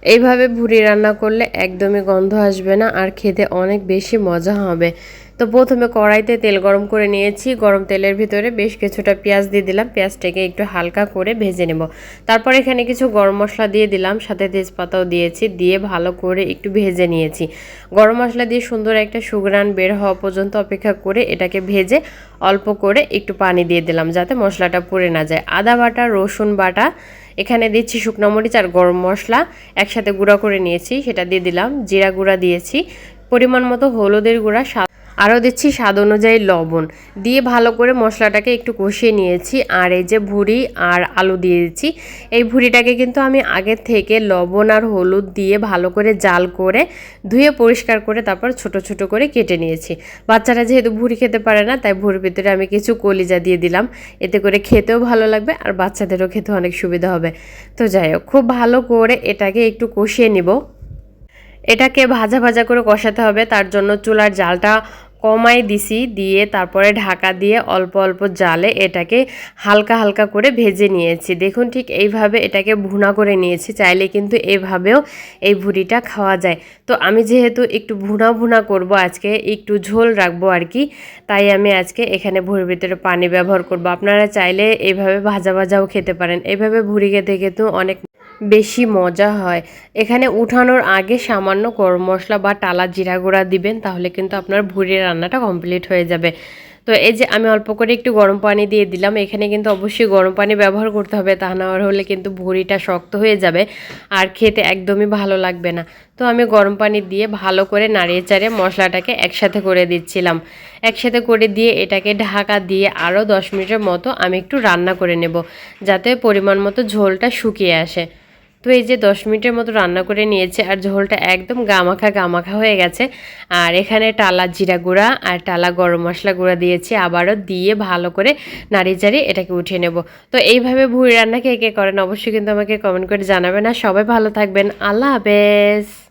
এইভাবে ভুড়ি রান্না করলে একদমই গন্ধ আসবে না আর খেতে অনেক বেশি মজা হবে। তো প্রথমে কড়াইতে তেল গরম করে নিয়েছি। গরম তেলের ভিতরে বেশ কিছুটা পেঁয়াজ দিয়ে দিলাম। পেঁয়াজটাকে একটু হালকা করে ভেজে নেব। তারপর এখানে কিছু গরম মশলা দিয়ে দিলাম, সাথে তেজপাতাও দিয়েছি, দিয়ে ভালো করে একটু ভেজে নিয়েছি। গরম মশলা দিয়ে সুন্দর একটা সুঘ্রাণ বের হওয়া পর্যন্ত অপেক্ষা করে এটাকে ভেজে অল্প করে একটু পানি দিয়ে দিলাম যাতে মশলাটা পুড়ে না যায়। আদা বাটা, রসুন বাটা, এখানে দিচ্ছি শুকনো মরিচ আর গরম মশলা একসাথে গুঁড়া করে নিয়েছি, সেটা দিয়ে দিলাম। জিরা গুঁড়া দিয়েছি, পরিমাণ মতো হলুদের গুঁড়া, আরও দিচ্ছি স্বাদ অনুযায়ী লবণ দিয়ে ভালো করে মশলাটাকে একটু কষিয়ে নিয়েছি। আর এই যে ভুড়ি আর আলু দিয়ে দিচ্ছি। এই ভুড়িটাকে কিন্তু আমি আগে থেকে লবণ আর হলুদ দিয়ে ভালো করে জাল করে ধুয়ে পরিষ্কার করে তারপর ছোট ছোট করে কেটে নিয়েছি। বাচ্চারা যেহেতু ভুড়ি খেতে পারে না, তাই ভুড়ির ভিতরে আমি কিছু কলিজা দিয়ে দিলাম। এতে করে খেতেও ভালো লাগবে আর বাচ্চাদেরও খেতে অনেক সুবিধা হবে। তো যাই হোক, খুব ভালো করে এটাকে একটু কষিয়ে নিব। এটাকে ভাজা ভাজা করে কষাতে হবে, তার জন্য চুলার জালটা কমাই দিছি, দিয়ে তারপরে ঢাকা দিয়ে অল্প অল্প জালে এটাকে হালকা হালকা করে ভেজে নিয়েছি। দেখুন ঠিক এইভাবে এটাকে ভুনা করে নিয়েছি। চাইলে কিন্তু এইভাবেও এই ভুড়িটা খাওয়া যায়। তো আমি যেহেতু একটু ভুনা ভুনা করব আজকে, একটু ঝোল রাখবো আর কি, তাই আমি আজকে এখানে ভুড়ির ভিতরে পানি ব্যবহার করব। আপনারা চাইলে এইভাবে ভাজা ভাজাও খেতে পারেন। এইভাবে ভুড়ি খেতে কিন্তু অনেক বেশি মজা হয়। এখানে উঠানোর আগে সামান্য গরম মশলা বা টালা জিরা গুঁড়া দিবেন, তাহলে কিন্তু আপনার ভুড়ির রান্নাটা কমপ্লিট হয়ে যাবে। তো এই যে আমি অল্প করে একটু গরম পানি দিয়ে দিলাম। এখানে কিন্তু অবশ্যই গরম পানি ব্যবহার করতে হবে, তা না হলে কিন্তু ভুড়িটা শক্ত হয়ে যাবে আর খেতে একদমই ভালো লাগবে না। তো আমি গরম পানি দিয়ে ভালো করে নাড়িয়ে চাড়িয়ে মশলাটাকে একসাথে করে দিচ্ছিলাম। একসাথে করে দিয়ে এটাকে ঢাকা দিয়ে আরও 10 মিনিটের মতো আমি একটু রান্না করে নেব, যাতে পরিমাণ মতো ঝোলটা শুকিয়ে আসে। তো এই যে 10 মিনিটের মতো রান্না করে নিয়েছে আর ঝোলটা একদম গামাখা গামাখা হয়ে গেছে। আর এখানে টালা জিরা গুঁড়া আর টালা গরম মশলা গুঁড়া দিয়েছি, আবারও দিয়ে ভালো করে নাড়িয়ে চাড়িয়ে এটাকে উঠিয়ে নেব। তো এইভাবে ভুঁড়ি রান্না কে কে করেন অবশ্যই কিন্তু আমাকে কমেন্ট করে জানাবেন। আর সবাই ভালো থাকবেন। আল্লাহ হাফেজ।